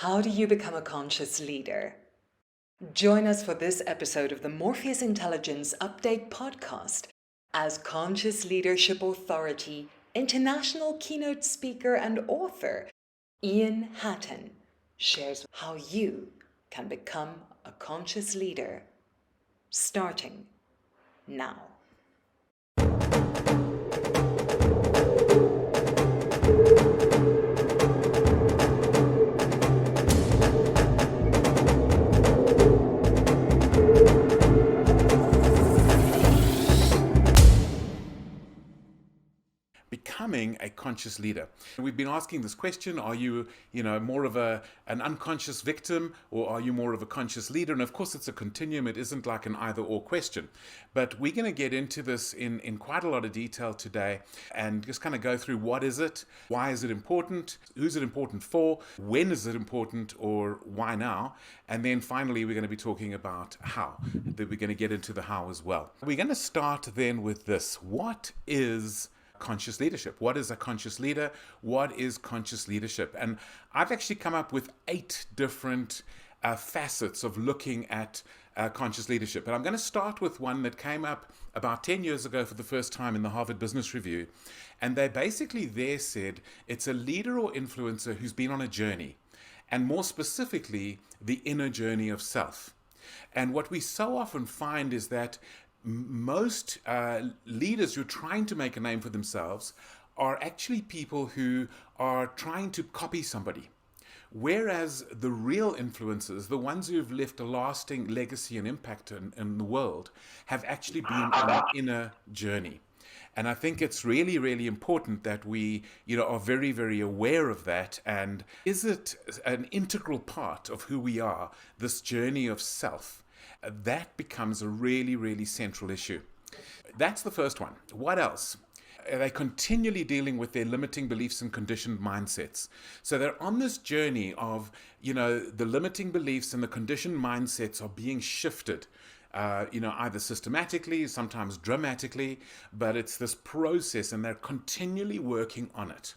How do you become a conscious leader? Join us for this episode of the Morpheus Intelligence Update podcast as Conscious Leadership Authority, international keynote speaker and author Ian Hatton shares how you can become a conscious leader, starting now. Becoming a conscious leader. We've been asking this question: are you, more of an unconscious victim, or are you more of a conscious leader? And of course, it's a continuum. It isn't like an either-or question. But we're going to get into this in quite a lot of detail today, and just kind of go through what is it, why is it important, who's it important for, when is it important, or why now? And then finally, we're going to be talking about how. Then we're going to get into the how as well. We're going to start then with this: what is conscious leadership? What is a conscious leader? What is conscious leadership? And I've actually come up with 8 different facets of looking at conscious leadership. And I'm going to start with one that came up about 10 years ago for the first time in the Harvard Business Review. And they basically there said it's a leader or influencer who's been on a journey, and more specifically, the inner journey of self. And what we so often find is that most leaders who are trying to make a name for themselves are actually people who are trying to copy somebody. Whereas the real influencers, the ones who have left a lasting legacy and impact in the world, have actually been on an inner journey. And I think it's really, really important that we, are very, very aware of that. And is it an integral part of who we are, this journey of self? That becomes a really, really central issue. That's the first one. What else? They're continually dealing with their limiting beliefs and conditioned mindsets. So they're on this journey of, the limiting beliefs and the conditioned mindsets are being shifted, either systematically, sometimes dramatically, but it's this process and they're continually working on it.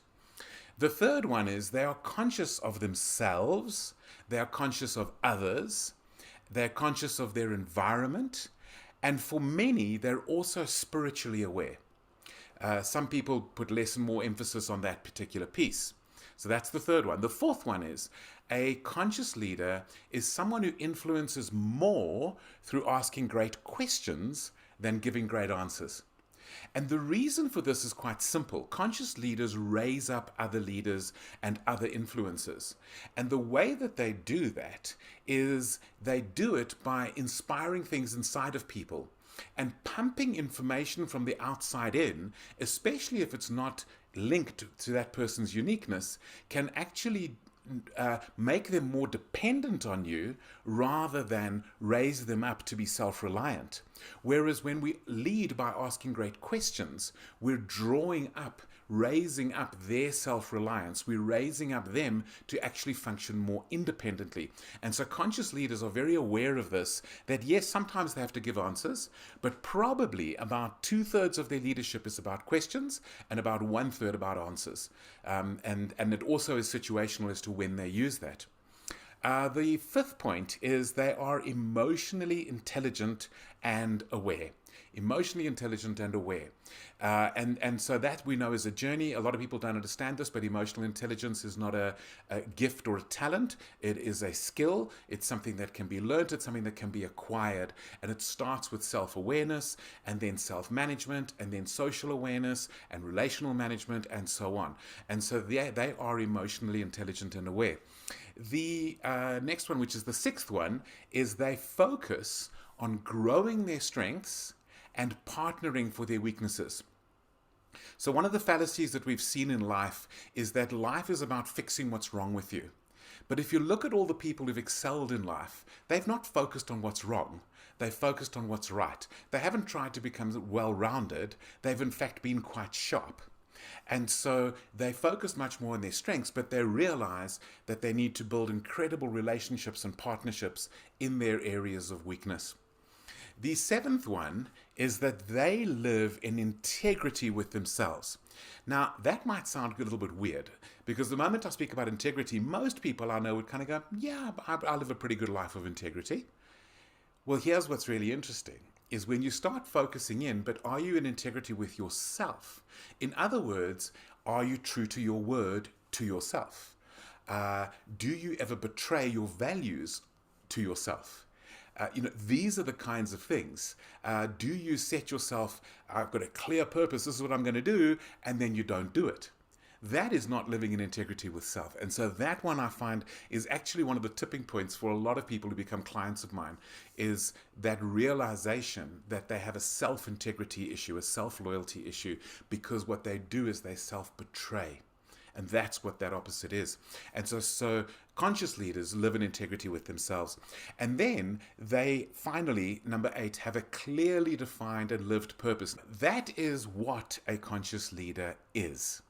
The third one is they are conscious of themselves, they are conscious of others, they're conscious of their environment, and for many, they're also spiritually aware. Some people put less and more emphasis on that particular piece. So that's the third one. The fourth one is a conscious leader is someone who influences more through asking great questions than giving great answers. And the reason for this is quite simple. Conscious leaders raise up other leaders and other influencers. And the way that they do that is they do it by inspiring things inside of people and pumping information from the outside in, especially if it's not linked to that person's uniqueness, can actually make them more dependent on you rather than raise them up to be self-reliant. Whereas when we lead by asking great questions, we're drawing up, raising up their self-reliance. We're raising up them to actually function more independently. And so conscious leaders are very aware of this, that yes, sometimes they have to give answers, but probably about 2/3 of their leadership is about questions and about 1/3 about answers. And it also is situational as to when they use that. The fifth point is they are emotionally intelligent and aware. Emotionally intelligent and aware. And so that we know is a journey. A lot of people don't understand this, but emotional intelligence is not a gift or a talent. It is a skill. It's something that can be learned. It's something that can be acquired. And it starts with self-awareness, and then self-management, and then social awareness, and relational management, and so on. And so they are emotionally intelligent and aware. The next one, which is the sixth one, is they focus on growing their strengths and partnering for their weaknesses. So one of the fallacies that we've seen in life is that life is about fixing what's wrong with you. But if you look at all the people who've excelled in life, they've not focused on what's wrong. They've focused on what's right. They haven't tried to become well-rounded. They've in fact been quite sharp. And so they focus much more on their strengths, but they realize that they need to build incredible relationships and partnerships in their areas of weakness. The seventh one is that they live in integrity with themselves. Now, that might sound a little bit weird because the moment I speak about integrity, most people I know would kind of go, yeah, I live a pretty good life of integrity. Well, here's what's really interesting is when you start focusing in, but are you in integrity with yourself? In other words, are you true to your word to yourself? Do you ever betray your values to yourself? These are the kinds of things. Do you set yourself, I've got a clear purpose, this is what I'm going to do, and then you don't do it? That is not living in integrity with self. And so that one I find is actually one of the tipping points for a lot of people who become clients of mine, is that realization that they have a self-integrity issue, a self-loyalty issue, because what they do is they self-betray. And that's what that opposite is. And so conscious leaders live in integrity with themselves. And then they finally, number 8, have a clearly defined and lived purpose. That is what a conscious leader is.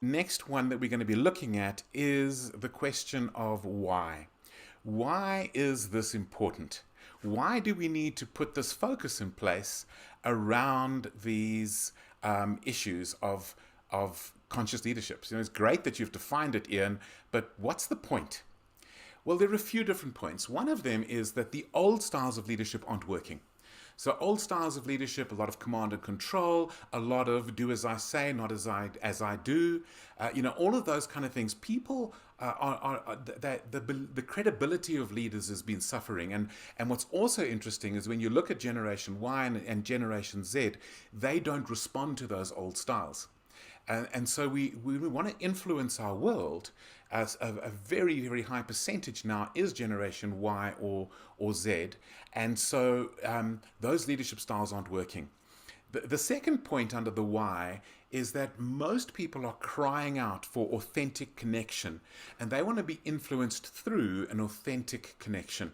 Next one that we're going to be looking at is the question of why. Why is this important? Why do we need to put this focus in place around these issues of conscious leadership? It's great that you've defined it, Ian, but what's the point? Well, there are a few different points. One of them is that the old styles of leadership aren't working. So old styles of leadership, a lot of command and control, a lot of do as I say, not as I do, all of those kind of things. People the credibility of leaders has been suffering. And what's also interesting is when you look at Generation Y and Generation Z, they don't respond to those old styles. And so we want to influence our world. As a very, very high percentage now is Generation Y or Z. And so those leadership styles aren't working. The second point under the why is that most people are crying out for authentic connection, and they want to be influenced through an authentic connection.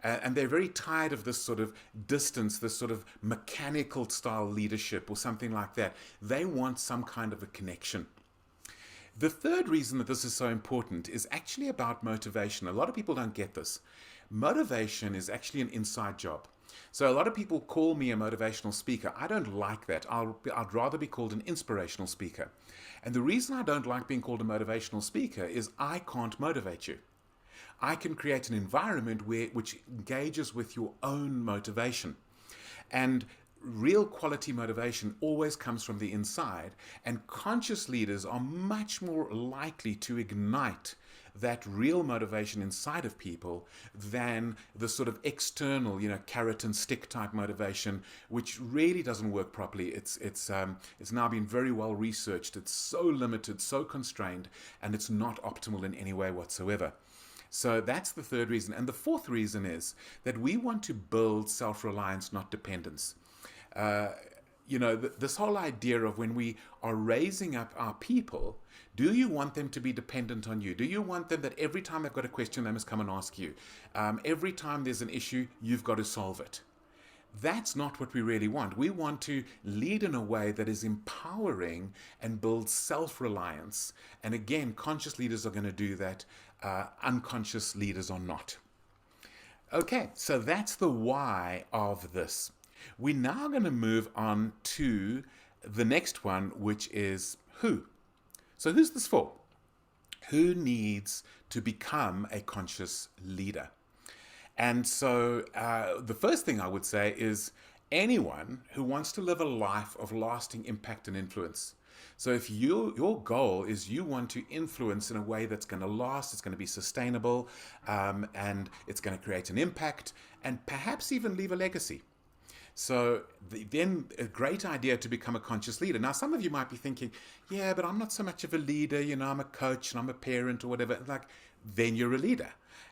And they're very tired of this sort of distance, this sort of mechanical style leadership or something like that. They want some kind of a connection. The third reason that this is so important is actually about motivation. A lot of people don't get this. Motivation is actually an inside job. So a lot of people call me a motivational speaker. I don't like that. I'd rather be called an inspirational speaker. And the reason I don't like being called a motivational speaker is I can't motivate you. I can create an environment which engages with your own motivation. And real quality motivation always comes from the inside, and conscious leaders are much more likely to ignite that real motivation inside of people than the sort of external, carrot and stick type motivation, which really doesn't work properly. It's now been very well researched. It's so limited, so constrained, and it's not optimal in any way whatsoever. So that's the third reason. And the fourth reason is that we want to build self-reliance, not dependence. This whole idea of when we are raising up our people, do you want them to be dependent on you? Do you want them that every time they've got a question, they must come and ask you? Every time there's an issue, you've got to solve it. That's not what we really want. We want to lead in a way that is empowering and builds self-reliance. And again, conscious leaders are going to do that. Unconscious leaders are not. Okay, so that's the why of this. We're now going to move on to the next one, which is who. So who's this for? Who needs to become a conscious leader? And so the first thing I would say is anyone who wants to live a life of lasting impact and influence. So if your goal is you want to influence in a way that's going to last, it's going to be sustainable, and it's going to create an impact and perhaps even leave a legacy. So then a great idea to become a conscious leader. Now, some of you might be thinking, yeah, but I'm not so much of a leader, I'm a coach and I'm a parent or whatever. Like, then you're a leader.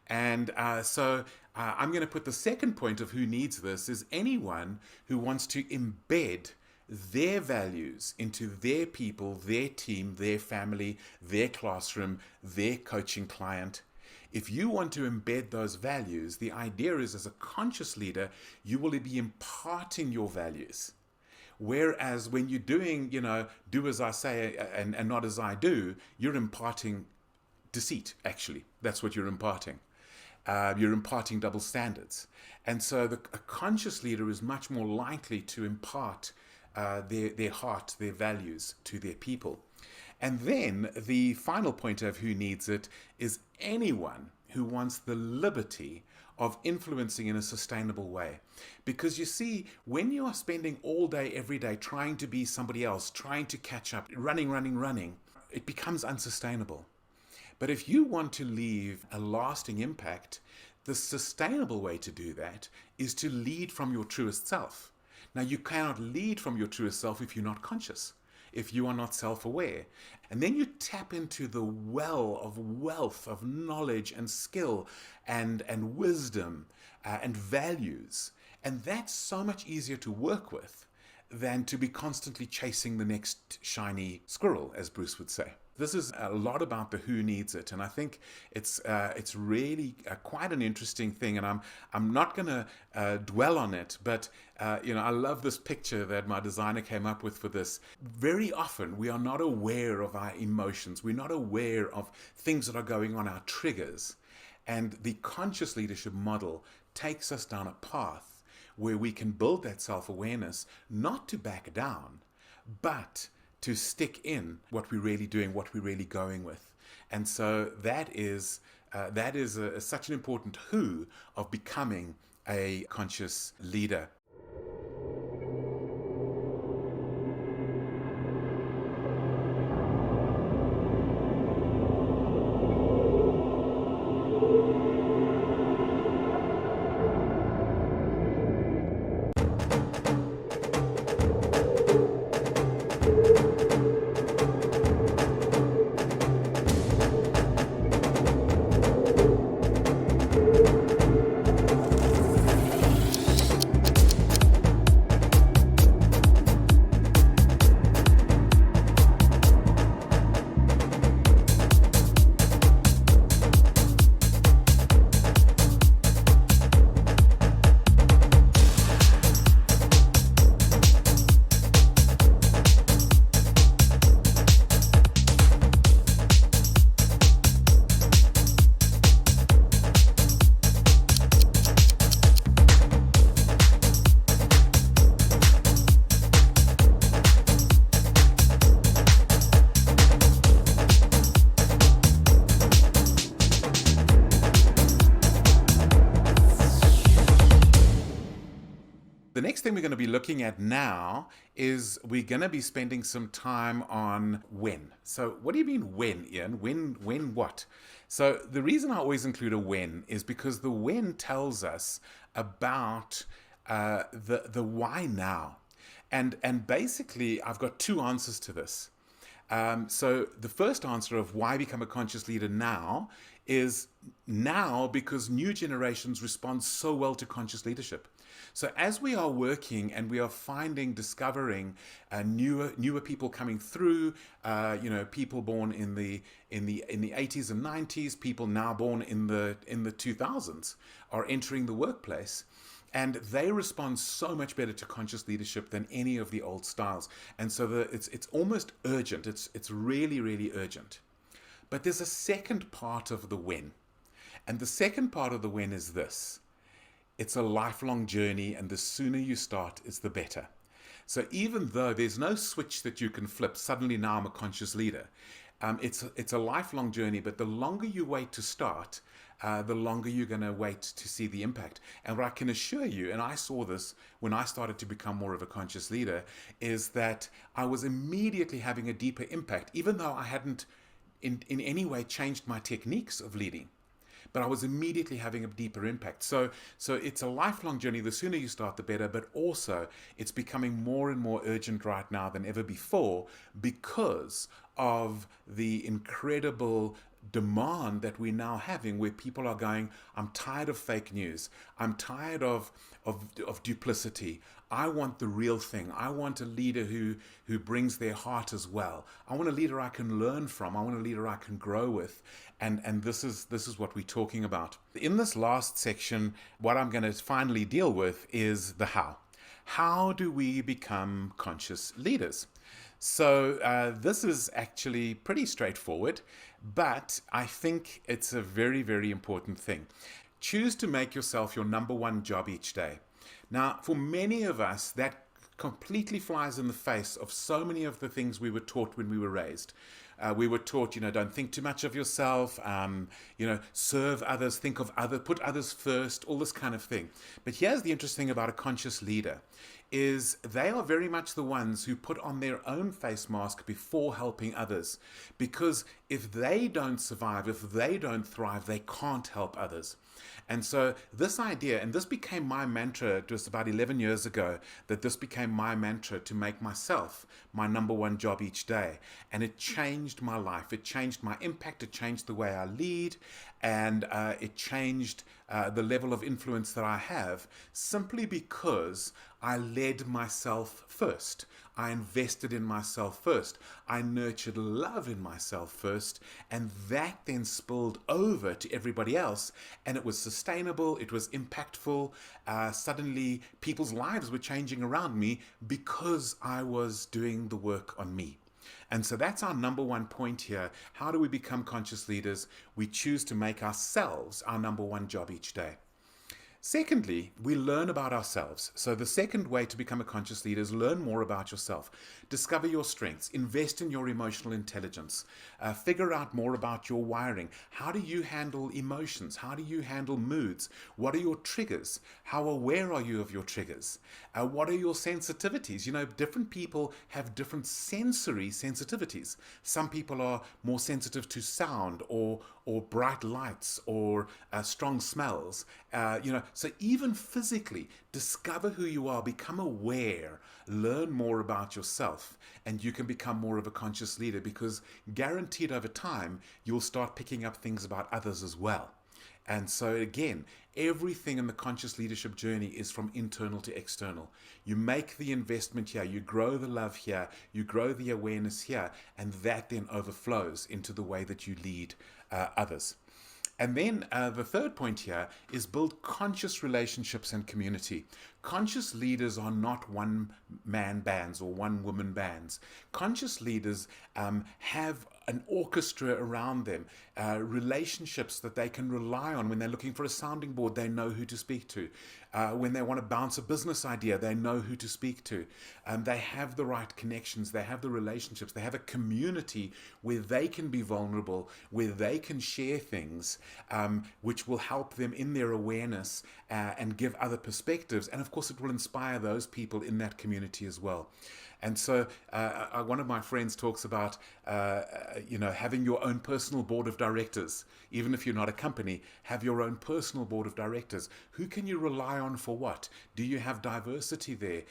And so I'm going to put the second point of who needs this is anyone who wants to embed their values into their people, their team, their family, their classroom, their coaching client. If you want to embed those values, the idea is as a conscious leader, you will be imparting your values. Whereas when you're doing, do as I say and not as I do, you're imparting deceit, actually. That's what you're imparting. You're imparting double standards. And so a conscious leader is much more likely to impart their heart, their values to their people. And then the final point of who needs it is anyone who wants the liberty of influencing in a sustainable way. Because you see, when you are spending all day, every day, trying to be somebody else, trying to catch up, running, it becomes unsustainable. But if you want to leave a lasting impact, the sustainable way to do that is to lead from your truest self. Now, you cannot lead from your truest self if you're not conscious, if you are not self-aware. And then you tap into the well of wealth of knowledge and skill and wisdom and values. And that's so much easier to work with than to be constantly chasing the next shiny squirrel, as Bruce would say. This is a lot about the who needs it, and I think it's really quite an interesting thing. And I'm not going to dwell on it, but I love this picture that my designer came up with for this. Very often we are not aware of our emotions. We're not aware of things that are going on, our triggers, and the conscious leadership model takes us down a path where we can build that self-awareness, not to back down, but to stick in what we're really doing, what we're really going with. And so that is such an important who of becoming a conscious leader. The next thing we're going to be looking at now is we're going to be spending some time on when. So what do you mean when, Ian? When what? So the reason I always include a when is because the when tells us about the why now. And basically, I've got two answers to this. So the first answer of why become a conscious leader now is now because new generations respond so well to conscious leadership. So as we are working and we are discovering newer people coming through, people born in the 80s and 90s, people now born in the 2000s are entering the workplace. And they respond so much better to conscious leadership than any of the old styles. And so it's almost urgent. It's really, really urgent. But there's a second part of the when. And the second part of the when is this. It's a lifelong journey, and the sooner you start, it's the better. So even though there's no switch that you can flip, suddenly now I'm a conscious leader. It's a lifelong journey, but the longer you wait to start, the longer you're going to wait to see the impact. And what I can assure you, and I saw this when I started to become more of a conscious leader, is that I was immediately having a deeper impact, even though I hadn't in any way changed my techniques of leading. But I was immediately having a deeper impact. So it's a lifelong journey. The sooner you start, the better. But also, it's becoming more and more urgent right now than ever before because of the incredible demand that we're now having, where people are going, I'm tired of fake news. I'm tired of duplicity. I want the real thing. I want a leader who brings their heart as well. I want a leader I can learn from. I want a leader I can grow with. And this is what we're talking about. In this last section, what I'm going to finally deal with is the how. How do we become conscious leaders? So this is actually pretty straightforward, but I think it's a very, very important thing. Choose to make yourself your number one job each day. Now, for many of us, that completely flies in the face of so many of the things we were taught when we were raised. We were taught, don't think too much of yourself, serve others, think of others, put others first, all this kind of thing. But here's the interesting thing about a conscious leader is they are very much the ones who put on their own face mask before helping others. Because if they don't survive, if they don't thrive, they can't help others. And so this idea, and this became my mantra just about 11 years ago, that this became my mantra to make myself my number one job each day. And it changed my life. It changed my impact. It changed the way I lead. And it changed the level of influence that I have, simply because I led myself first. I invested in myself first. I nurtured love in myself first. And that then spilled over to everybody else. And it was sustainable. It was impactful. Suddenly, people's lives were changing around me because I was doing the work on me. And so that's our number one point here. How do we become conscious leaders? We choose to make ourselves our number one job each day. Secondly, we learn about ourselves. So the second way to become a conscious leader is learn more about yourself. Discover your strengths. Invest in your emotional intelligence. Figure out more about your wiring. How do you handle emotions? How do you handle moods? What are your triggers? How aware are you of your triggers? What are your sensitivities? Different people have different sensory sensitivities. Some people are more sensitive to sound or bright lights or strong smells. So even physically, discover who you are, become aware, learn more about yourself, and you can become more of a conscious leader, because guaranteed over time, you'll start picking up things about others as well. And so again, everything in the conscious leadership journey is from internal to external. You make the investment here, you grow the love here, you grow the awareness here, and that then overflows into the way that you lead others. And then the third point here is build conscious relationships and community. Conscious leaders are not one-man bands or one-woman bands. Conscious leaders have an orchestra around them, relationships that they can rely on. When they're looking for a sounding board, they know who to speak to. When they want to bounce a business idea, they know who to speak to. They have the right connections, they have the relationships, they have a community where they can be vulnerable, where they can share things which will help them in their awareness and give other perspectives. And of course, it will inspire those people in that community as well. And so one of my friends talks about, having your own personal board of directors. Even if you're not a company, have your own personal board of directors. Who can you rely on for what? Do you have diversity there?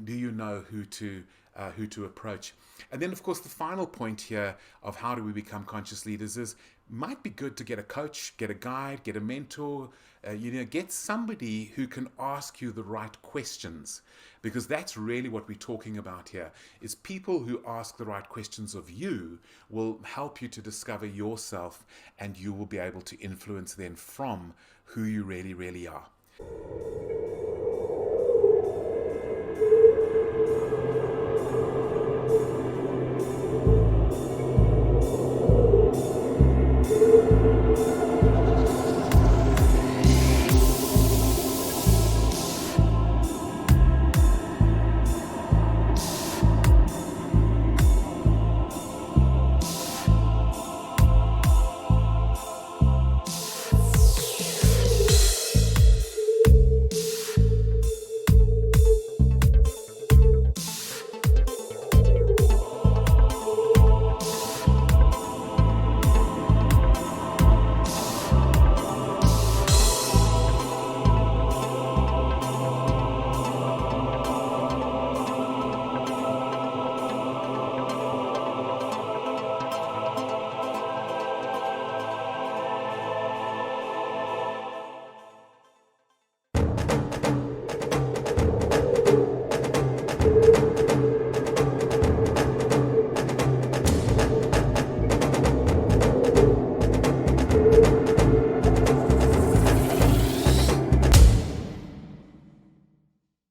Do you know who to approach? And then, of course, the final point here of how do we become conscious leaders is, might be good to get a coach, get a guide, get a mentor, get somebody who can ask you the right questions, because that's really what we're talking about here, is people who ask the right questions of you will help you to discover yourself, and you will be able to influence then from who you really, really are.